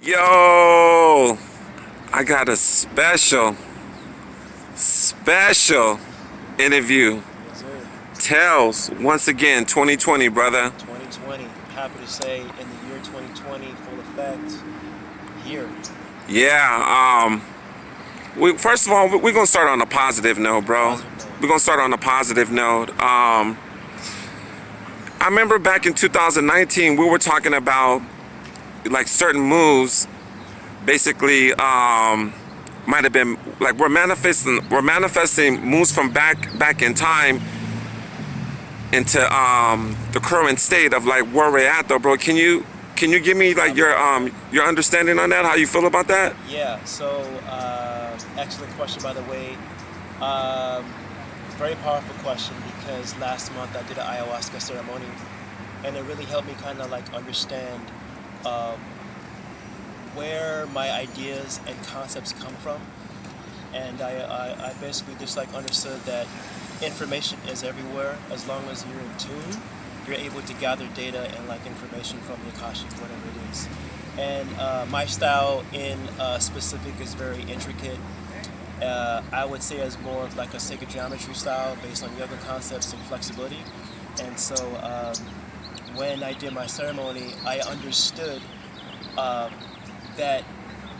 Yo, I got a special interview. Yes, sir. Tells once again 2020, brother. 2020. Happy to say, in the year 2020, full effect. Here. Yeah. We first of all we're gonna start on a positive note, bro. Positive note. We're gonna start on a positive note. I remember back in 2019 we were talking about like certain moves. Basically, might have been like we're manifesting moves from back in time into the current state of like where we're at though, bro. Can you give me like your understanding on that? How you feel about that? Yeah, so, excellent question, by the way. Very powerful question, because last month I did an ayahuasca ceremony, and it really helped me kind of like understand where my ideas and concepts come from. And I basically just like understood that information is everywhere. As long as you're in tune, you're able to gather data and like information from the Akashic, whatever it is. And my style in specific is very intricate. I would say as more of like a sacred geometry style based on yoga concepts and flexibility. And so when I did my ceremony, I understood that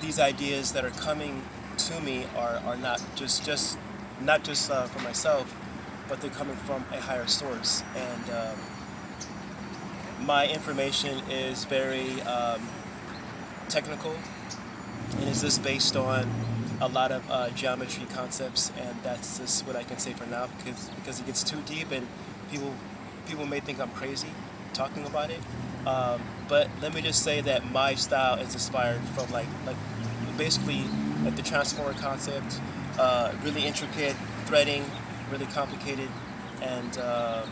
these ideas that are coming to me are not just for myself, but they're coming from a higher source. And my information is very technical, and is just based on a lot of geometry concepts, and that's just what I can say for now, because it gets too deep and people may think I'm crazy talking about it. But let me just say that my style is inspired from like basically like the transformer concept, really intricate threading, really complicated, and I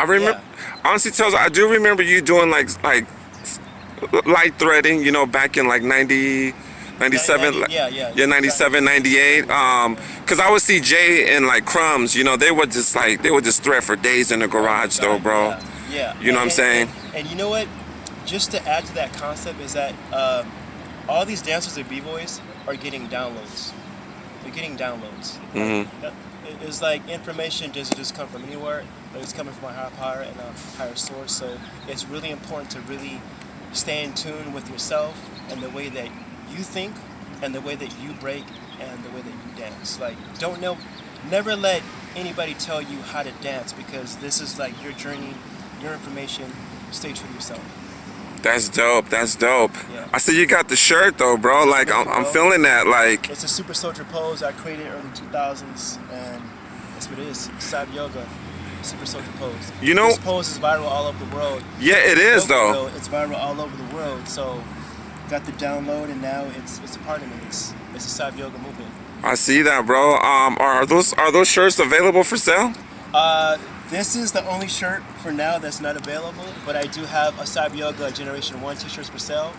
remember, honestly, tells I do remember you doing like light threading, you know, back in like 90, 97, 90, yeah, 97, 98. Cause I would see Jay and like Crumbs, you know, they would just thread for days in the garage though, bro. Yeah. You know what I'm saying? And you know what? Just to add to that concept is that all these dancers and b-boys are getting downloads. They're getting downloads. Mm-hmm. It's like information doesn't just come from anywhere, but it's coming from a higher power and a higher source. So it's really important to really stay in tune with yourself and the way that you think and the way that you break and the way that you dance. Like, never let anybody tell you how to dance, because this is like your journey, your information. Stay true to yourself. That's dope. Yeah. I see you got the shirt though, bro. Like I'm feeling that. Like it's a super soldier pose I created early 2000s, and that's what it is. Cyber yoga, super soldier pose. You know, this pose is viral all over the world. Yeah, it is though. It's viral all over the world. So got the download, and now it's a part of me. It's a cyber yoga movement. I see that, bro. Are those shirts available for sale? This is the only shirt for now that's not available, but I do have a Cyber Yoga Generation 1 t-shirts for sale.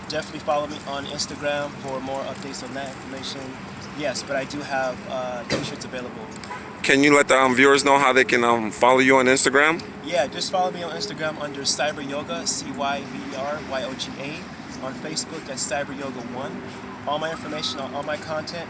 Definitely follow me on Instagram for more updates on that information. Yes, but I do have t-shirts available. Can you let the viewers know how they can follow you on Instagram? Yeah, just follow me on Instagram under Cyber Yoga, CYBERYOGA. On Facebook at Cyber Yoga 1. All my information, all my content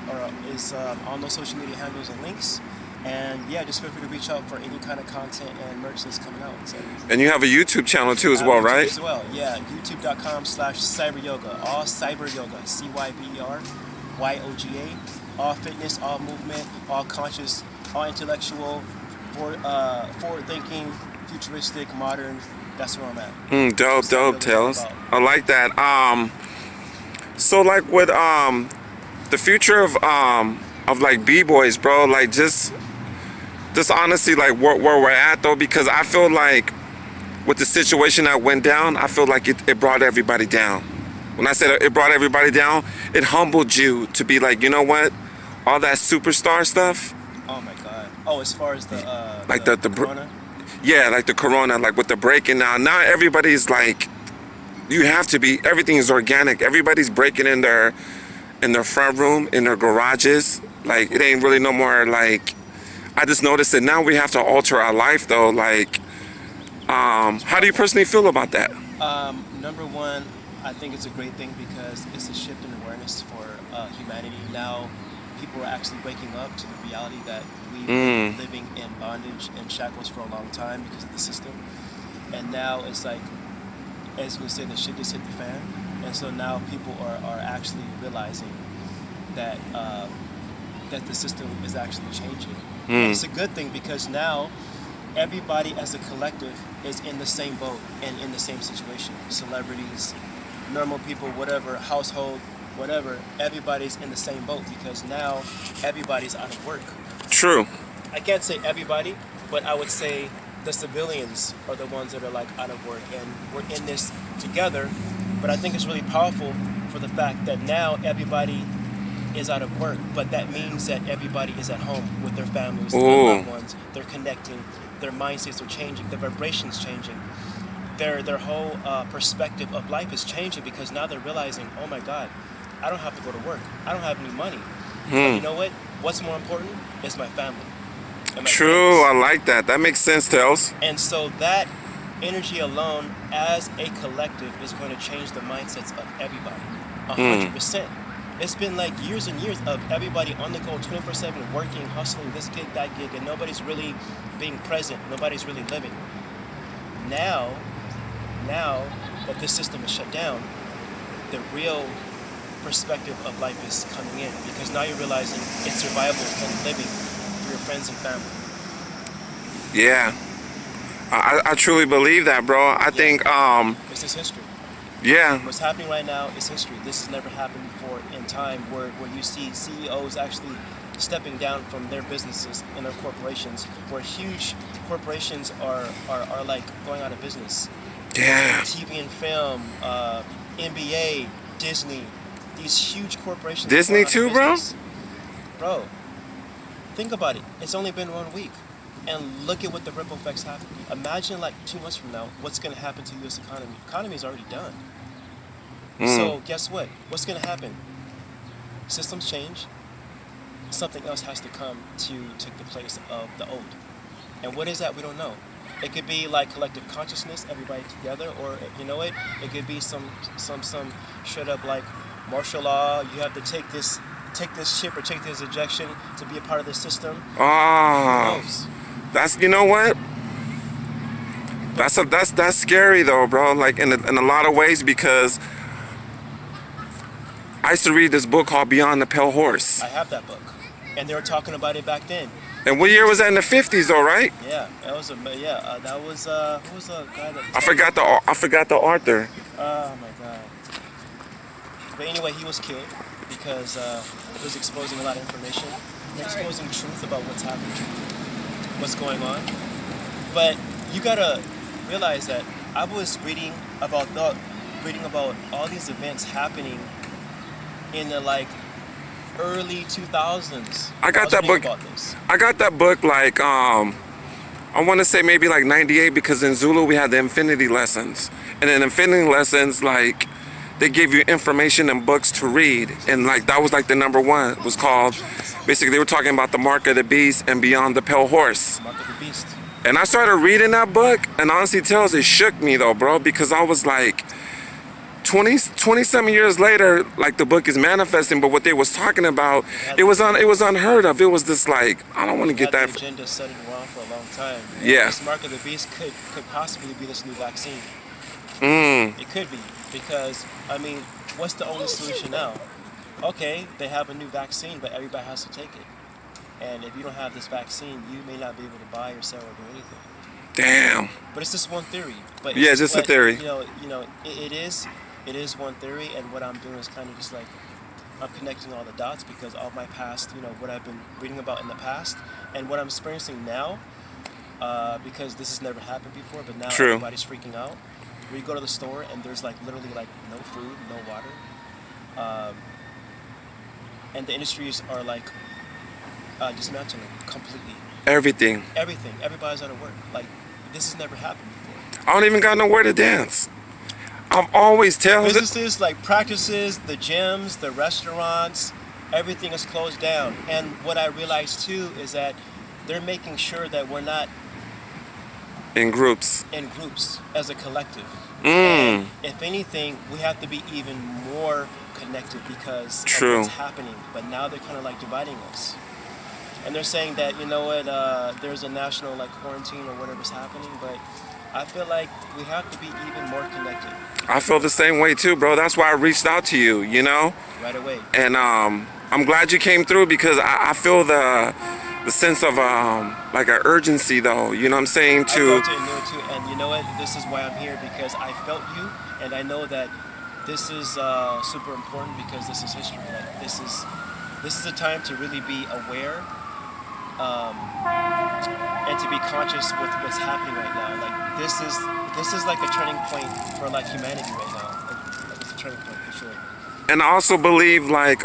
is on those social media handles and links. And yeah, just feel free to reach out for any kind of content and merch that's coming out. So, and you have a YouTube channel too as well, right? As well, yeah. YouTube.com/cyberyoga. All cyber yoga. CYBERYOGA. All fitness, all movement, all conscious, all intellectual, forward-thinking, futuristic, modern. That's where I'm at. Dope, Tails. I like that. So like with the future of like b-boys, bro, like just honestly like where we're at though, because I feel like with the situation that went down, I feel like it brought everybody down. When I said it brought everybody down, it humbled you to be like, you know what, all that superstar stuff. Oh my god. Oh, as far as the like the corona? Yeah, like the corona, like with the breaking now everybody's like, you have to be, everything is organic. Everybody's breaking in their front room, in their garages. Like it ain't really no more like, I just noticed that now we have to alter our life though. Like how do you personally feel about that? Number one, I think it's a great thing because it's a shift in awareness for humanity. Now, people are actually waking up to the reality that we've been living in bondage and shackles for a long time because of the system. And now it's like, as we say, the shit just hit the fan. And so now people are actually realizing that that the system is actually changing. And it's a good thing because now everybody as a collective is in the same boat and in the same situation. Celebrities, normal people, whatever, household, whatever, everybody's in the same boat because now everybody's out of work. True. I can't say everybody, but I would say the civilians are the ones that are like out of work, and we're in this together. But I think it's really powerful for the fact that now everybody is out of work, but that means that everybody is at home with their families, their loved ones. They're connecting, their mindsets are changing, their vibrations changing, their whole perspective of life is changing because now they're realizing, oh my God, I don't have to go to work, I don't have any money. But you know what? What's more important is my family. And my True, friends. I like that. That makes sense, Tails. And so that energy alone, as a collective, is going to change the mindsets of everybody, 100%. It's been like years and years of everybody on the go, 24/7, working, hustling, this gig, that gig, and nobody's really being present. Nobody's really living. Now that this system is shut down, the real perspective of life is coming in because now you're realizing it's survival and living for your friends and family. Yeah. I truly believe that, bro. I think, This is history. yeah. What's happening right now is history. This has never happened before in time where you see CEOs actually stepping down from their businesses and their corporations, where huge corporations are like going out of business. Yeah. TV and film, NBA, Disney, these huge corporations. Disney too, bro? Bro, think about it. It's only been 1 week. And look at what the ripple effects happen. Imagine like 2 months from now, what's going to happen to the U.S. economy. The economy is already done. So guess what? What's going to happen? Systems change. Something else has to come to take the place of the old. And what is that? We don't know. It could be like collective consciousness, everybody together, or you know what? It could be some straight up like martial law. You have to take this chip or take this injection to be a part of the system. Oh. Who knows? That's, you know what? That's scary though, bro. Like in a lot of ways, because I used to read this book called Beyond the Pale Horse. I have that book, and they were talking about it back then. And what year was that? In the 50s, though, right? Yeah, that was that was who was the guy that? I forgot the author. Oh my God. But anyway, he was killed because he was exposing a lot of information, exposing truth about what's happening, what's going on. But you gotta realize that I was reading about all these events happening in the like early 2000s. I got that book. I got that book like I want to say maybe like 98, because in Zulu we had the infinity lessons, and in infinity lessons, like, they give you information and books to read, and like that was like the number one. It was called, basically they were talking about the mark of the beast and Beyond the Pale Horse. Mark of the Beast. And I started reading that book, and honestly tells, it shook me though, bro, because I was like 20-something years later, like the book is manifesting, but what they was talking about, it was unheard of. It was just like, I don't want to get that. The agenda set it around for a long time. Yeah. This mark of the beast could possibly be this new vaccine. It could be, because I mean, what's the only solution now? Okay, they have a new vaccine, but everybody has to take it. And if you don't have this vaccine, you may not be able to buy or sell or do anything. Damn. But it's just one theory. But yeah, just a theory. It is one theory, and what I'm doing is kind of just like, I'm connecting all the dots, because all my past, what I've been reading about in the past, and what I'm experiencing now, because this has never happened before, but now everybody's freaking out. We go to the store, and there's like literally like no food, no water, and the industries are like dismantling completely. Everything. Everybody's out of work. Like, this has never happened before. I don't even got nowhere to dance. I've always tell businesses like practices, the gyms, the restaurants, everything is closed down. And what I realized too is that they're making sure that we're not in groups as a collective. Mm. And if anything, we have to be even more connected because True. of what's happening. But now they're kind of like dividing us. And they're saying that, you know what, there's a national like quarantine or whatever's happening, but I feel like we have to be even more connected. I feel the same way too, bro. That's why I reached out to you, you know? Right away. And I'm glad you came through because I feel the sense of like an urgency though, you know what I'm saying, I to felt it and knew it too, and you know what, this is why I'm here, because I felt you, and I know that this is super important because this is history. Like this is a time to really be aware, and to be conscious with what's happening right now. Like this is like a turning point for like humanity right now. Like it's a turning point for sure. and I also believe like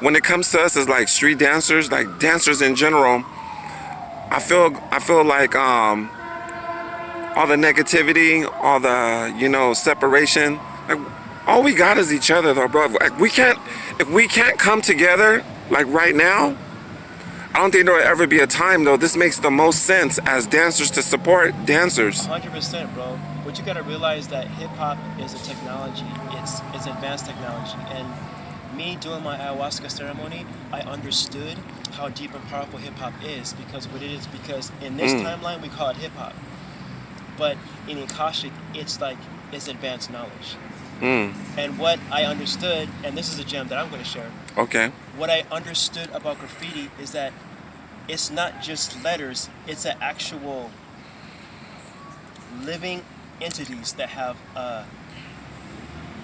when it comes to us as like street dancers, like dancers in general, I feel like all the negativity, all the, you know, separation, like all we got is each other though, bro. Like we can't, if we can't come together like right now, I don't think there will ever be a time though. This makes the most sense as dancers to support dancers. 100%, bro. But you gotta realize that hip hop is a technology. It's advanced technology. And me doing my ayahuasca ceremony, I understood how deep and powerful hip hop is because what it is. Because in this timeline we call it hip hop, but in Akashic it's like it's advanced knowledge. And what I understood, and this is a gem that I'm going to share. Okay. What I understood about graffiti is that it's not just letters; it's an actual living entities that have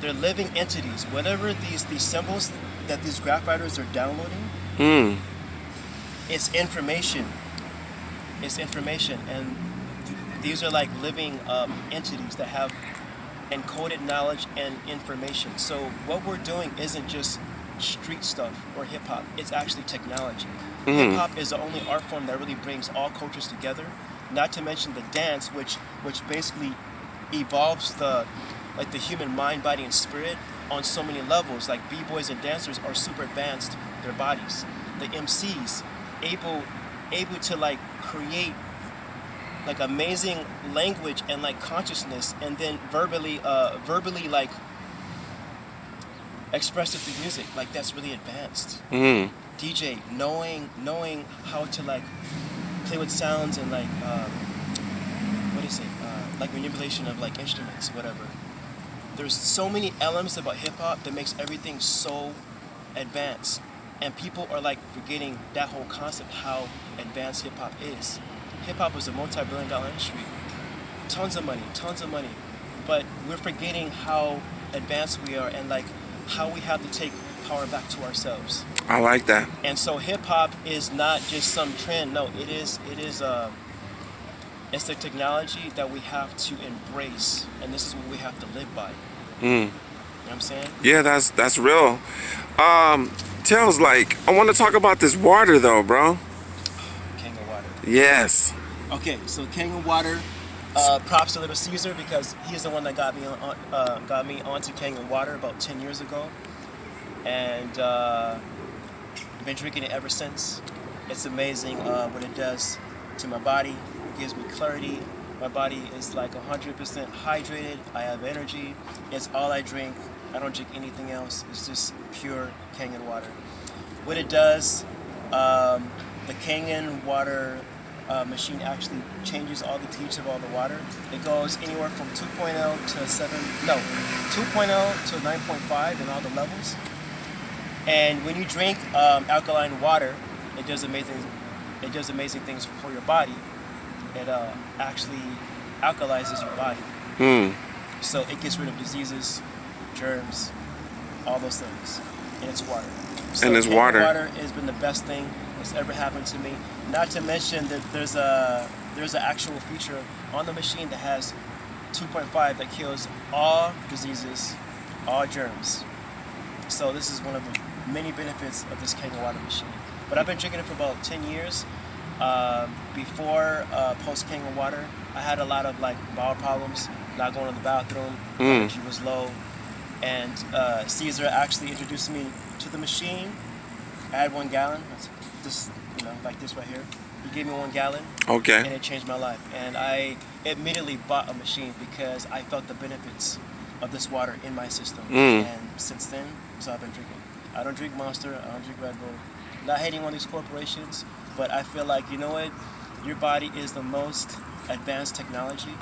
they're living entities. Whatever these symbols that these graph writers are downloading, it's information. It's information, and these are like living entities that have encoded knowledge and information. So what we're doing isn't just street stuff or hip hop; it's actually technology. Hip hop is the only art form that really brings all cultures together. Not to mention the dance, which basically evolves the human mind, body, and spirit on so many levels. Like b-boys and dancers are super advanced their bodies. The MCs able to like create like amazing language and like consciousness, and then verbally like express it through music. Like that's really advanced. DJ knowing how to like play with sounds and like what is it? Like manipulation of like instruments, whatever. There's so many elements about hip hop that makes everything so advanced, and people are like forgetting that whole concept, how advanced hip hop is. Hip hop is a multi-billion-dollar industry, tons of money, but we're forgetting how advanced we are and like how we have to take power back to ourselves. I like that. And so hip hop is not just some trend. No, it's a technology that we have to embrace, and this is what we have to live by. You know what I'm saying? Yeah, that's real. Tails, like, I want to talk about this water though, bro. Kangen water. Yes. Okay, so Kangen water. Props to Little Caesar because he's the one that got me onto Kangen water about 10 years ago, and I've been drinking it ever since. It's amazing what it does to my body. It gives me clarity. My body is like 100% hydrated. I have energy. It's all I drink. I don't drink anything else. It's just pure Kangen water. What it does, the Kangen water machine actually changes all the pH of all the water. It goes anywhere from 2.0 to 2.0 to 9.5 in all the levels. And when you drink alkaline water, it does amazing things for your body. It actually alkalizes your body. So it gets rid of diseases, germs, all those things. And it's water. So and it's water. Water has been the best thing that's ever happened to me. Not to mention that there's an actual feature on the machine that has 2.5 that kills all diseases, all germs. So this is one of the many benefits of this Kangen water machine. But I've been drinking it for about 10 years. Before post Kangen water, I had a lot of like bowel problems, not going to the bathroom, energy was low, and Caesar actually introduced me to the machine. I had 1 gallon, this, like this right here. He gave me 1 gallon, and Okay. it changed my life. And I immediately bought a machine because I felt the benefits of this water in my system. Mm. And since then, so I've been drinking. I don't drink Monster. I don't drink Red Bull. Not hating on these corporations, but I feel like, you know what? Your body is the most advanced technology,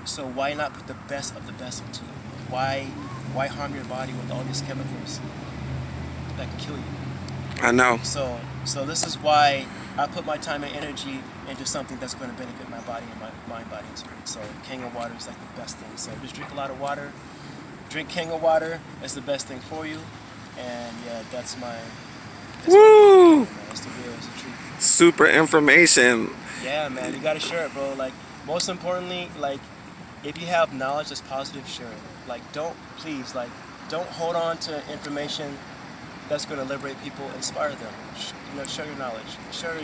so why not put the best of the best into it? Why harm your body with all these chemicals that can kill you? I know. So this is why I put my time and energy into something that's going to benefit my body and my mind, body, and spirit. So Kangen water is like the best thing. So just drink a lot of water. Drink Kangen water. It's the best thing for you. And yeah, that's my. Woo! Man. That's the real, it's the truth. Super information. Yeah, man, you gotta share it, bro. Like, most importantly, like, if you have knowledge that's positive, share it. Like, don't hold on to information that's gonna liberate people, inspire them. Share your knowledge. Share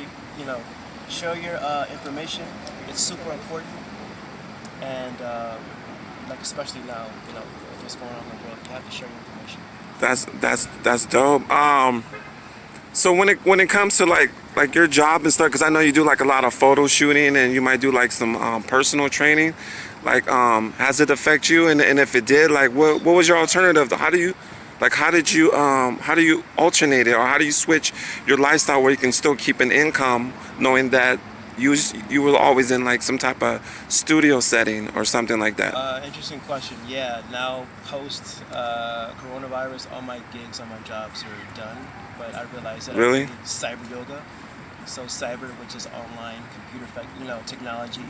your information. It's super important, and like especially now, with what's going on in the world, you have to share your information. That's dope. So when it comes to like your job and stuff, because I know you do like a lot of photo shooting and you might do like some personal training. Like, has it affect you? And if it did, like, what was your alternative? How do you alternate it, or how do you switch your lifestyle where you can still keep an income, knowing that you were always in like some type of studio setting or something like that? Interesting question. Yeah, now post coronavirus, all my gigs, all my jobs are done. But I realized that Really? I needed cyber yoga. So cyber, which is online computer, technology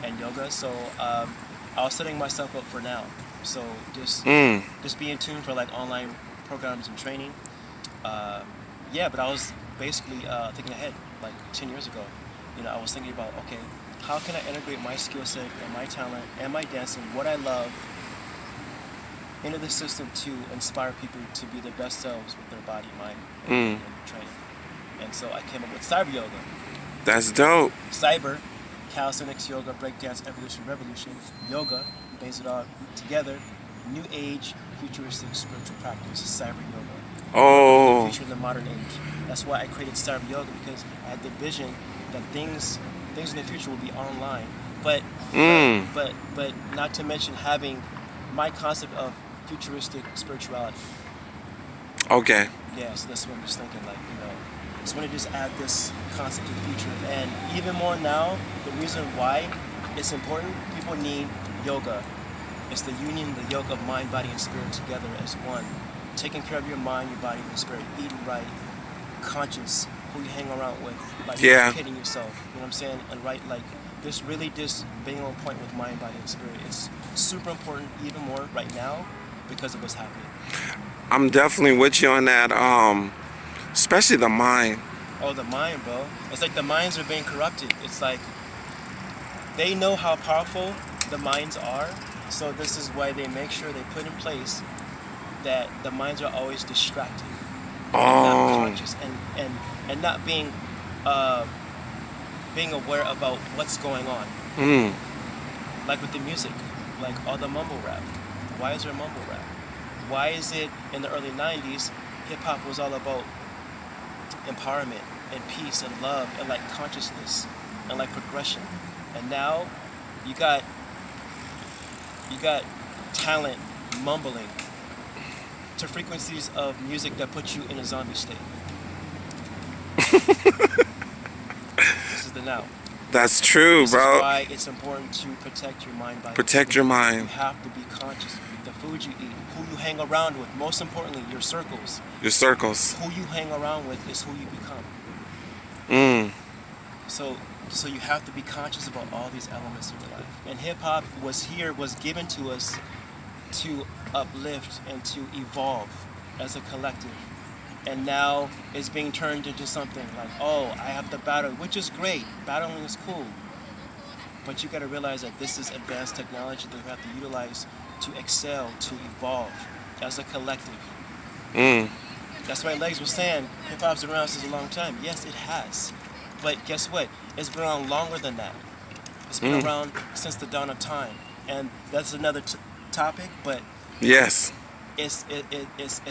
and yoga. So I was setting myself up for now. So just be in tune for like online programs and training. Yeah, but I was basically thinking ahead, like 10 years ago. I was thinking about, okay, how can I integrate my skill set and my talent and my dancing, what I love, into the system to inspire people to be their best selves with their body, mind, and training. And so I came up with cyber yoga. That's dope. Cyber, calisthenics, yoga, breakdance, evolution, revolution, yoga, base it all together, new age, futuristic spiritual practice, cyber yoga. Oh. The future in the modern age. That's why I created cyber yoga, because I had the vision that things in the future will be online. But not to mention having my concept of futuristic spirituality. Okay. Yeah, so that's what I'm just thinking, like, just want to just add this concept to the future. And even more now, the reason why it's important, people need yoga. It's the union, the yoke of mind, body, and spirit together as one. Taking care of your mind, your body, and your spirit, eating right, conscious, who you hang around with, like educating yourself, you know what I'm saying? And like this really just being on point with mind, body, and spirit. It's super important, even more right now, because of what's happening. I'm definitely with you on that. Especially the mind. Oh, the mind, bro. It's like the minds are being corrupted. It's like they know how powerful the minds are, so this is why they make sure they put in place that the minds are always distracted. And not conscious and not being aware about what's going on. Like with the music, like all the mumble rap. Why is there mumble rap? Why is it in the early 90s, hip hop was all about empowerment and peace and love and like consciousness and like progression, and now you got talent mumbling to frequencies of music that put you in a zombie state. This is the now. That's true, This bro. is why it's important to protect your mind. Protect your mind. You have to be conscious of the food you eat, who you hang around with. Most importantly, your circles. Your circles. Who you hang around with is who you become. So you have to be conscious about all these elements of your life. And hip hop was given to us to uplift and to evolve as a collective. And now it's being turned into something like, oh, I have to battle, which is great. Battling is cool. But you got to realize that this is advanced technology that we have to utilize to excel, to evolve as a collective. That's why Legs was saying hip-hop's been around since a long time. Yes, it has. But guess what? It's been around longer than that. It's been around since the dawn of time. And that's another topic, but yes, it's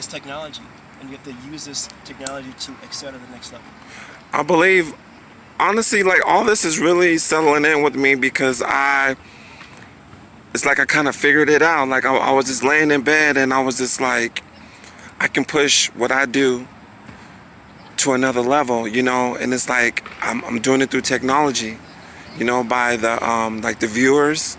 technology. And you have to use this technology to excel to the next level. I believe honestly, like all this is really settling in with me because it's like I kind of figured it out. Like I was just laying in bed and I was just like, I can push what I do to another level, you know, and it's like I'm doing it through technology, you know, by the like the viewers,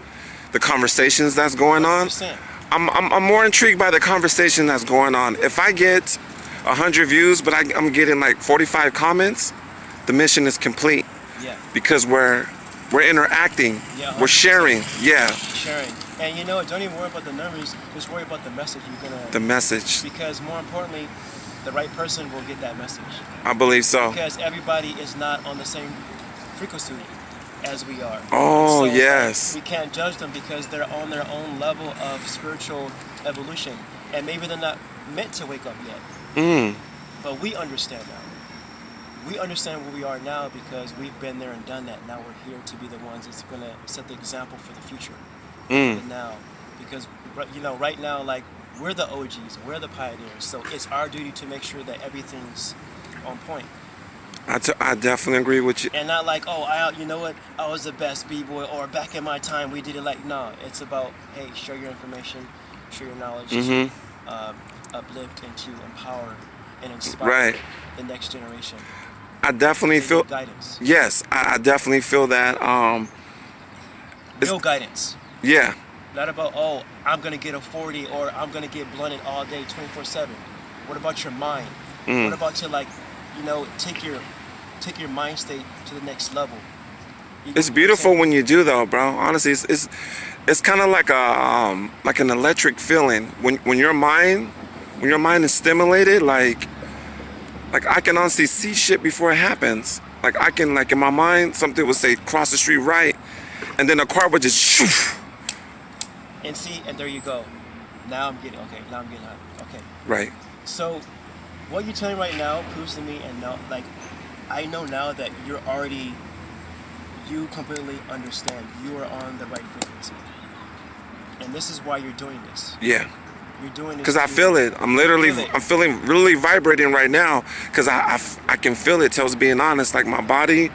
the conversations that's going on. 100%. I'm more intrigued by the conversation that's going on. If I get 100 views, but I'm getting like 45 comments, the mission is complete Yeah. because we're interacting, Yeah, we're 100%. sharing, yeah, Sharing. And you know what? Don't even worry about the numbers. Just worry about the message you're gonna. the message. Because more importantly, the right person will get that message. I believe so. Because everybody is not on the same frequency as we are. Oh, So, yes. we can't judge them because they're on their own level of spiritual evolution, and maybe they're not meant to wake up yet. But we understand now. We understand where we are now because we've been there and done that. Now we're here to be the ones that's going to set the example for the future. And now, because you know, right now, like we're the OGs, we're the pioneers. So it's our duty to make sure that everything's on point. I definitely agree with you. And not like, oh, you know what, I was the best b-boy, or back in my time we did it like, no. It's about, hey, share your information, share your knowledge, uplift and to empower and inspire the next generation. I definitely feel guidance. Yes, I definitely feel that. Real guidance. Yeah. Not about, oh, I'm gonna get a 40 or I'm gonna get blunted all day, 24/7. What about your mind? What about to, like, you know, take your mind state to the next level? It's beautiful when you do, though, bro. Honestly, it's kind of like an electric feeling when your mind is stimulated. Like I can honestly see shit before it happens. Like I can, like in my mind, something would say cross the street right, and then a car would just shoof. And see, and there you go. Now I'm getting hot. Okay. Right. So, what you're telling me right now proves to me, and now, like, I know now that you completely understand. You are on the right frequency, and this is why you're doing this. Yeah. You're doing this because I feel it. I'm feeling really vibrating right now because I can feel it. Tells being honest, like my body,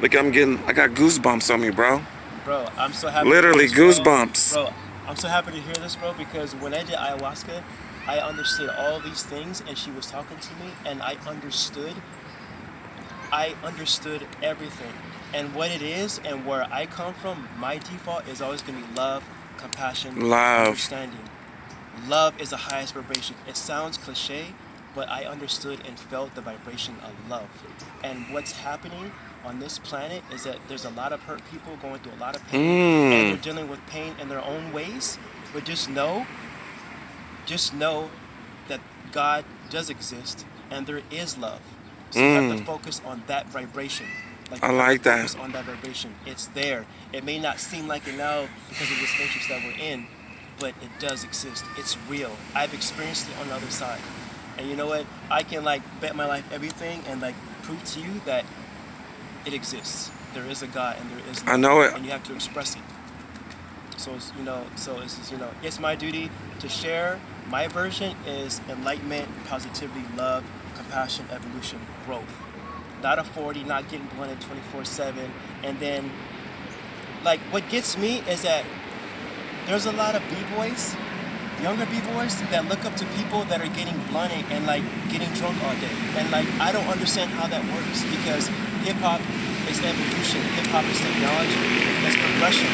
like I got goosebumps on me, bro. Bro, I'm so happy. Literally to hear this, goosebumps. Bro, I'm so happy to hear this, bro, because when I did ayahuasca, I understood all these things, and she was talking to me, and I understood everything. And what it is, and where I come from, my default is always going to be love, compassion, understanding. Love is the highest vibration. It sounds cliche, but I understood and felt the vibration of love. And what's happening on this planet is that there's a lot of hurt people going through a lot of pain, and they're dealing with pain in their own ways. But just know that God does exist, and there is love. So you have to focus on that vibration. I like that. Focus on that vibration. It's there. It may not seem like it now because of this matrix that we're in, but it does exist. It's real. I've experienced it on the other side. And you know what? I can, like, bet my life everything and, like, prove to you that it exists. There is a God and there is love. I know it. And you have to express it. So it's, it's my duty to share. My version is enlightenment, positivity, love, compassion, evolution, growth. Not a 40, not getting blunted 24/7. And then, like, what gets me is that there's a lot of b-boys, younger b-boys, that look up to people that are getting blunted and, like, getting drunk all day. And, like, I don't understand how that works, because hip-hop is evolution. Hip-hop is technology. That's progression.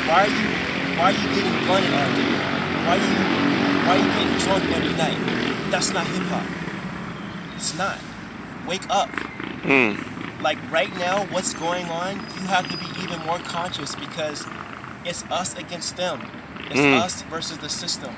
Why are you getting blunted all day? Why are you getting drunk every night? That's not hip-hop. It's not. Wake up. Like, right now, what's going on, you have to be even more conscious, because it's us against them. It's us versus the system.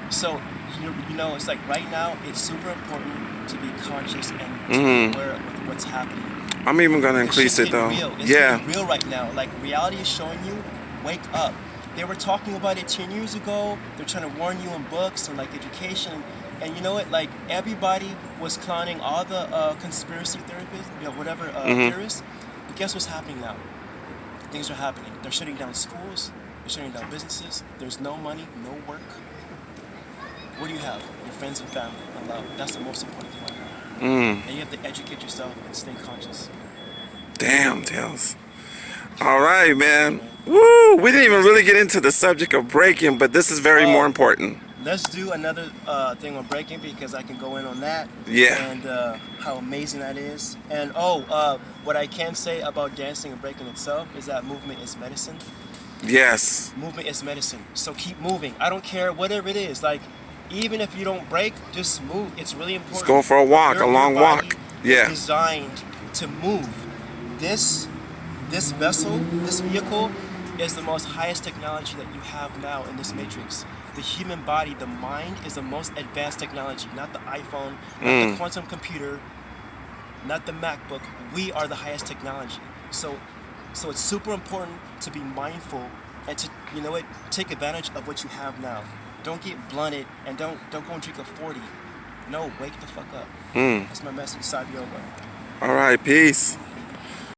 So, it's like right now, it's super important to be conscious and to be aware of what's happening. I'm even going to increase it, though. It's real right now. Like, reality is showing you, wake up. They were talking about it 10 years ago. They're trying to warn you in books and, like, education. And you know what? Like, everybody was clowning all the conspiracy therapists, theorists. But guess what's happening now? Things are happening. They're shutting down schools. They're shutting down businesses. There's no money, no work. What do you have? Your friends and family and love. That's the most important thing right now. And you have to educate yourself and stay conscious. Damn, Tails. All right, man. Woo! We didn't even really get into the subject of breaking, but this is very more important. Let's do another thing on breaking because I can go in on that. Yeah. And how amazing that is. And what I can say about dancing and breaking itself is that movement is medicine. Yes. Movement is medicine. So keep moving. I don't care whatever it is. Like, even if you don't break, just move. It's really important. Just go for a walk, a long walk. Yeah. Designed to move. This vessel, this vehicle, is the most highest technology that you have now in this matrix. The human body, the mind, is the most advanced technology. Not the iPhone, not the quantum computer, not the MacBook. We are the highest technology. So it's super important to be mindful and to, take advantage of what you have now. Don't get blunted and don't go and drink a 40. No, wake the fuck up. That's my message, Side Yoga. All right, peace.